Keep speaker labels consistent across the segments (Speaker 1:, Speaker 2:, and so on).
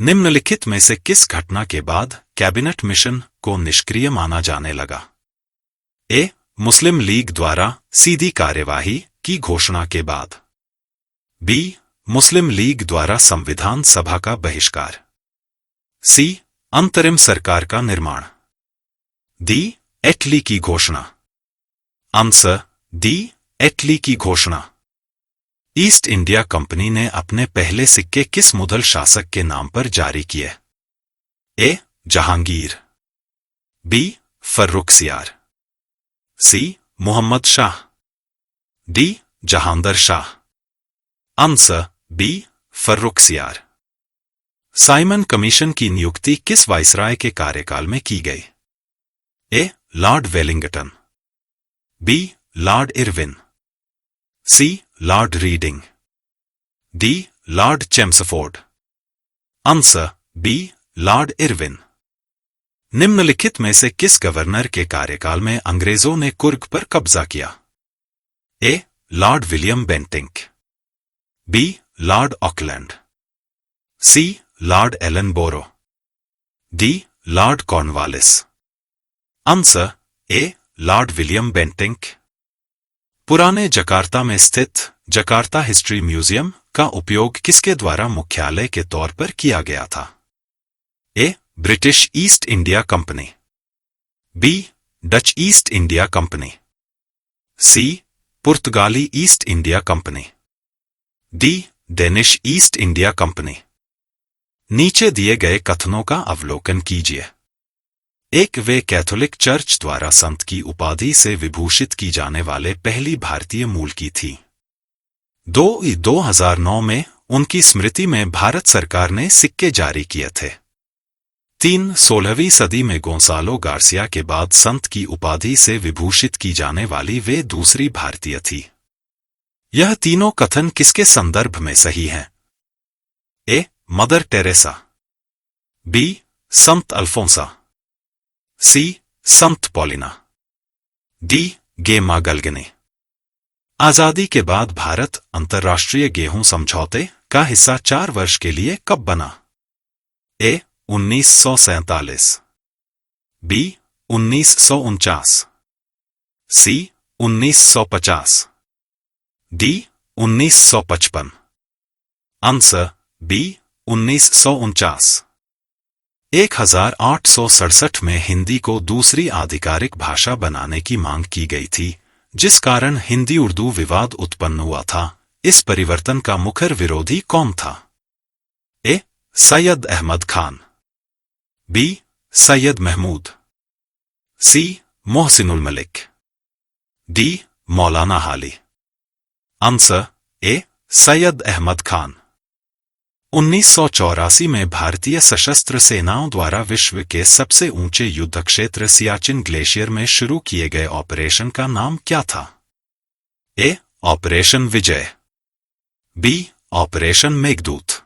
Speaker 1: निम्नलिखित में से किस घटना के बाद कैबिनेट मिशन को निष्क्रिय माना जाने लगा? ए. मुस्लिम लीग द्वारा सीधी कार्यवाही की घोषणा के बाद। बी. मुस्लिम लीग द्वारा संविधान सभा का बहिष्कार। सी. अंतरिम सरकार का निर्माण। डी. एटली की घोषणा। Answer D. एटली की घोषणा। ईस्ट इंडिया कंपनी ने अपने पहले सिक्के किस मुगल शासक के नाम पर जारी किए? A. Jahangir. B. Farrukhsiyar. C. Mohammad Shah. D. Jahandar Shah. Answer B. Farrukhsiyar. Simon commission की नियुक्ति किस वाइसराय के कार्यकाल में की गई? A. Lord Wellington. B. Lord Irwin. C. Lord Reading. D. Lord Chelmsford. Answer B. Lord Irwin. निम्नलिखित में से किस गवर्नर के कार्यकाल में अंग्रेजों ने कुर्ग पर कब्जा किया? A. Lord William Bentinck. B. Lord Auckland. C. Lord Ellenborough. D. Lord Cornwallis. Answer A. Lord William Bentinck. पुराने जकार्ता में स्थित जकार्ता हिस्ट्री म्यूजियम का उपयोग किसके द्वारा मुख्यालय के तौर पर किया गया था? A. British East India company. B. Dutch East India company. C. पुर्तगाली East India company. D. Danish East India company. नीचे दिए गए कथनों का अवलोकन कीजिए। एक. वे कैथोलिक चर्च द्वारा संत की उपाधि से विभूषित की जाने वाले पहली भारतीय मूल की थी। 2009 में उनकी स्मृति में भारत सरकार ने सिक्के जारी किए थे। 3. 16वीं सदी में गोंसालो गार्सिया के बाद संत की उपाधि से विभूषित की जाने वाली वे दूसरी भारतीय थी। यह तीनों कथन किसके संदर्भ में सही हैं? ए. Mother Teresa. बी. संत अल्फोंसा। सी. संत पॉलिना। डी. गेमा गल्गने। आजादी के बाद भारत अंतर्राष्ट्रीय गेहूं समझौते का हिस्सा 4 वर्ष के लिए कब बना? A. 1947। B. 1949। C. 1950। D. 1955। Answer B. 1949। 1867 में हिंदी को दूसरी आधिकारिक भाषा बनाने की मांग की गई थी, जिस कारण हिंदी उर्दू विवाद उत्पन्न हुआ था। इस परिवर्तन का मुखर विरोधी कौन था? A. Syed Ahmad Khan. B. Syed Mahmood. C. Mohsinul Malik. D. Maulana Hali. Answer A. Syed Ahmad Khan. 1984 में भारतीय सशस्त्र सेनाओं द्वारा विश्व के सबसे ऊंचे युद्ध क्षेत्र सियाचिन ग्लेशियर में शुरू किए गए ऑपरेशन का नाम क्या था? A. Operation Vijay. B. Operation Meghdoot.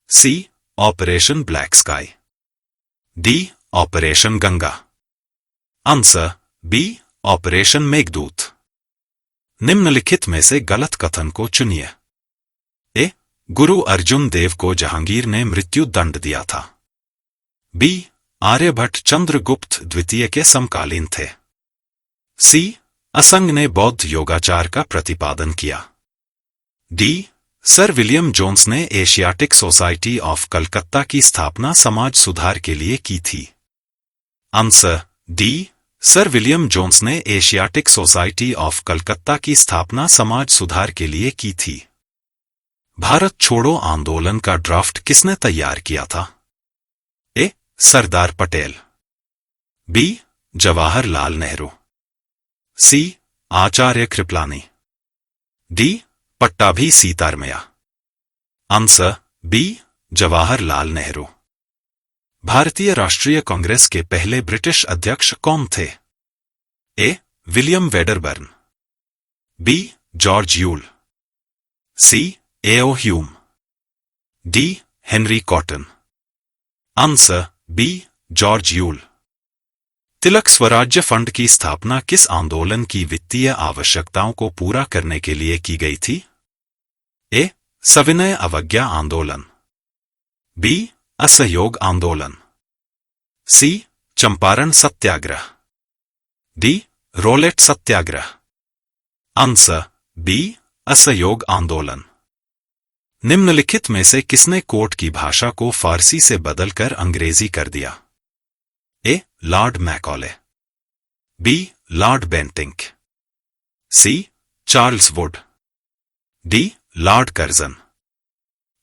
Speaker 1: C. Operation black sky. D. Operation Ganga. Answer B. Operation Meghdoot. निम्नलिखित में से गलत कथन को चुनिए। ए. गुरु अर्जुन देव को जहांगीर ने मृत्यु दंड दिया था। बी. आर्यभट्ट चंद्रगुप्त द्वितीय के समकालीन थे। सी. असंग ने बौद्ध योगाचार का प्रतिपादन किया। डी. सर विलियम जोन्स ने एशियाटिक सोसाइटी ऑफ कलकत्ता की स्थापना समाज सुधार के लिए की थी। Answer D. Sir William Jones ने एशियाटिक सोसाइटी ऑफ कलकत्ता की स्थापना समाज सुधार के लिए की थी। भारत छोड़ो आंदोलन का ड्राफ्ट किसने तैयार किया था? A. Sardar Patel. B. Jawaharlal Nehru. C. Acharya Kripalani. D. Pattabhi Sitaramayya. Answer B. Jawaharlal Nehru. भारतीय राष्ट्रीय कांग्रेस के पहले ब्रिटिश अध्यक्ष कौन थे? A. William Wedderburn. B. George Yule. C. AO Hume. D. Henry Cotton. Answer B. George Yule. Tilak Swarajya fund की स्थापना किस आंदोलन की वित्तीय आवश्यकताओं को पूरा करने के लिए की गई थी? ए. सविनय अवज्ञा आंदोलन। बी असहयोग आंदोलन, सी चंपारण सत्याग्रह, डी रोलेट सत्याग्रह। आंसर बी असहयोग आंदोलन। निम्नलिखित में से किसने कोर्ट की भाषा को फारसी से बदलकर अंग्रेजी कर दिया? A lord Macaulay, B lord Bentinck, C Charles Wood, D lord Curzon.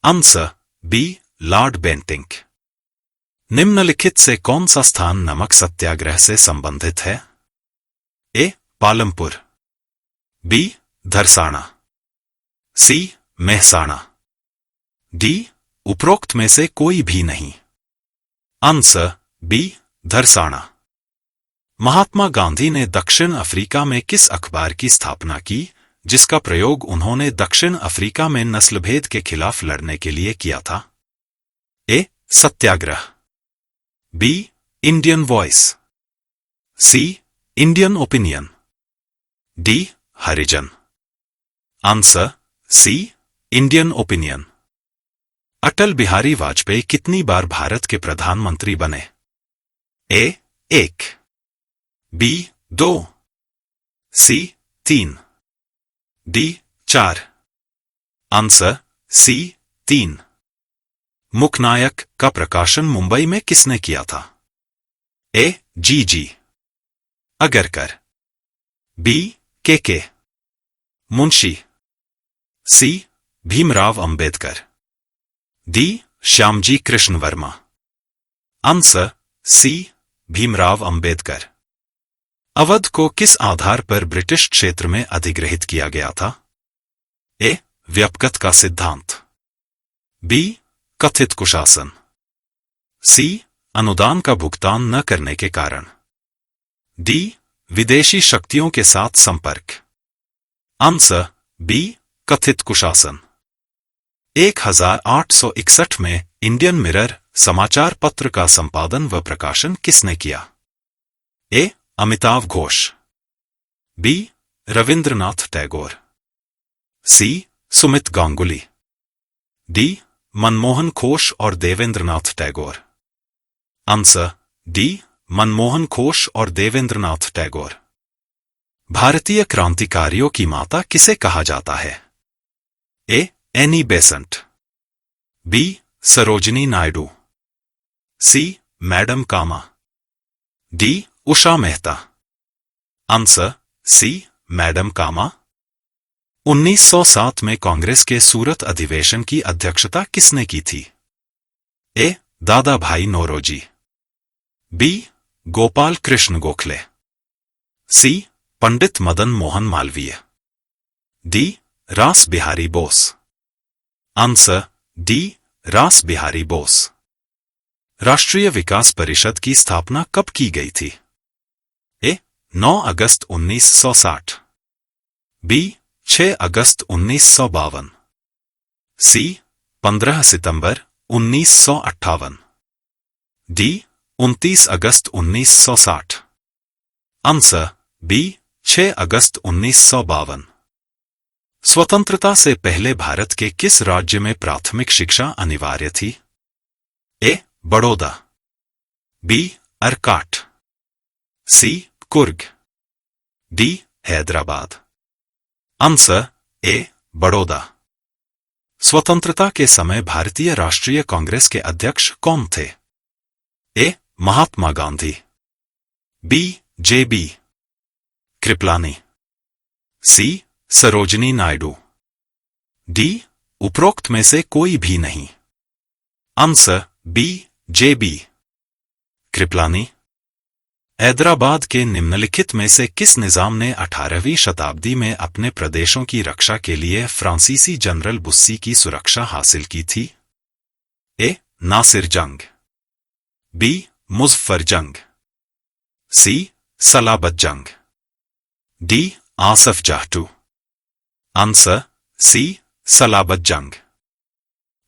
Speaker 1: Answer B lord Bentinck. निम्नलिखित से कौन सा स्थान नमक सत्याग्रह से संबंधित है? A Palampur, B Dharasana, C Mehsana, D उपरोक्त में से कोई भी नहीं। Answer B Dharasana. महात्मा गांधी ने दक्षिण अफ्रीका में किस अखबार की स्थापना की जिसका प्रयोग उन्होंने दक्षिण अफ्रीका में नस्लभेद के खिलाफ लड़ने के लिए किया था? A Satyagraha, B Indian Voice, C Indian Opinion, D Harijan. Answer C Indian Opinion. Atal Bihari Vajpayee कितनी बार भारत के प्रधानमंत्री बने? A 1, B 2, C 3, D 4। Answer C 3। Mooknayak का प्रकाशन मुंबई में किसने किया था? ए जी Agarkar, B K Munshi, C Bhimrao Ambedkar, D Shyamji Krishna Varma. Answer C Bhimrao Ambedkar. Awadh को किस आधार पर ब्रिटिश क्षेत्र में अधिग्रहित किया गया था? ए व्यापकता का सिद्धांत, बी कथित कुशासन, सी अनुदान का भुगतान न करने के कारण, डी विदेशी शक्तियों के साथ संपर्क। आंसर बी कथित कुशासन। 1861 में इंडियन मिरर समाचार पत्र का संपादन व प्रकाशन किसने किया? ए अमिताव घोष, बी रविंद्रनाथ टैगोर, सी सुमित गांगुली, डी मनमोहन घोष और देवेंद्रनाथ टैगोर। आंसर डी मनमोहन घोष और देवेंद्रनाथ टैगोर। भारतीय क्रांतिकारियों की माता किसे कहा जाता है? A Annie Besant, B Sarojini Naidu, C madam Cama, D Usha Mehta. Answer C madam Cama. 1907 में कांग्रेस के सूरत अधिवेशन की अध्यक्षता किसने की थी? ए दादा भाई नौरोजी, बी गोपाल कृष्ण गोखले, सी पंडित मदन मोहन मालवीय, डी रास बिहारी बोस। आंसर डी रास बिहारी बोस। राष्ट्रीय विकास परिषद की स्थापना कब की गई थी? ए 9 अगस्त 1960, बी 6 अगस्त 1952, सी 15 सितंबर 1958, डी 29 अगस्त 1960। आंसर बी 6 अगस्त 1952। स्वतंत्रता से पहले भारत के किस राज्य में प्राथमिक शिक्षा अनिवार्य थी? A Baroda, B Arcot, C Coorg, D Hyderabad. Answer A Baroda. स्वतंत्रता के समय भारतीय राष्ट्रीय कांग्रेस के अध्यक्ष कौन थे? ए महात्मा गांधी, बी जेबी कृपलानी, सी सरोजिनी नायडू, डी उपरोक्त में से कोई भी नहीं। आंसर बी जेबी कृपलानी। हैदराबाद के निम्नलिखित में से किस निजाम ने 18वीं शताब्दी में अपने प्रदेशों की रक्षा के लिए फ्रांसीसी जनरल बुस्सी की सुरक्षा हासिल की थी? ए नासिर जंग, बी मुजफ्फर जंग, सी सलाबत जंग, D Asaf Jah. Answer C Salabat जंग।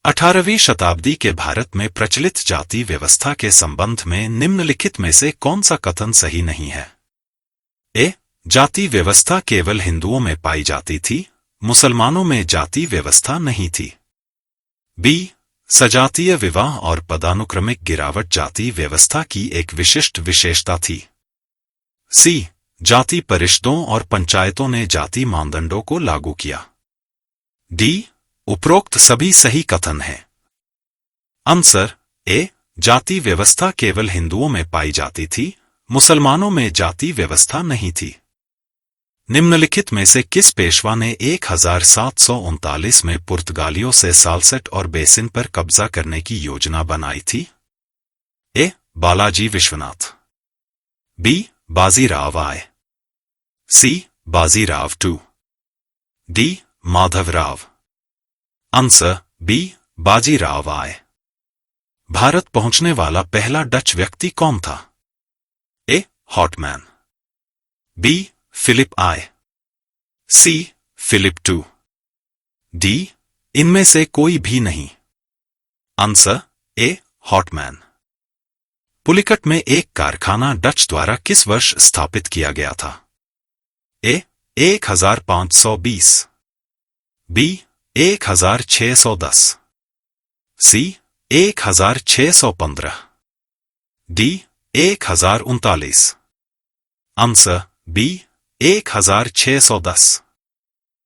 Speaker 1: 18वीं शताब्दी के भारत में प्रचलित जाति व्यवस्था के संबंध में निम्नलिखित में से कौन सा कथन सही नहीं है? ए जाति व्यवस्था केवल हिंदुओं में पाई जाती थी, मुसलमानों में जाति व्यवस्था नहीं थी, बी सजातीय विवाह और पदानुक्रमिक गिरावट जाति व्यवस्था की एक विशिष्ट विशेषता थी। सी, जाति परिषदों और पंचायतों ने जाति मानदंडों को लागू किया। डी, उपरोक्त सभी सही कथन हैं। आंसर ए, जाति व्यवस्था केवल हिंदुओं में पाई जाती थी, मुसलमानों में जाति व्यवस्था नहीं थी। निम्नलिखित में से किस पेशवा ने 1739 में पुर्तगालियों से साल्सेट और बेसिन पर कब्जा करने की योजना बनाई थी? A, Balaji Vishwanath. B, Bajirao I. C, Bajirao two. D, Madhavrao. Answer B, Bajirao I. भारत पहुंचने वाला पहला डच व्यक्ति कौन था? A, Houtman. B, Philip I. C, Philip two. D, इनमें से कोई भी नहीं। Answer A, हॉटमैन। पुलिकट में एक कारखाना डच द्वारा किस वर्ष स्थापित किया गया था? A, 1520। B, 1610। C, 1615। D, 1039। Answer B, 1610।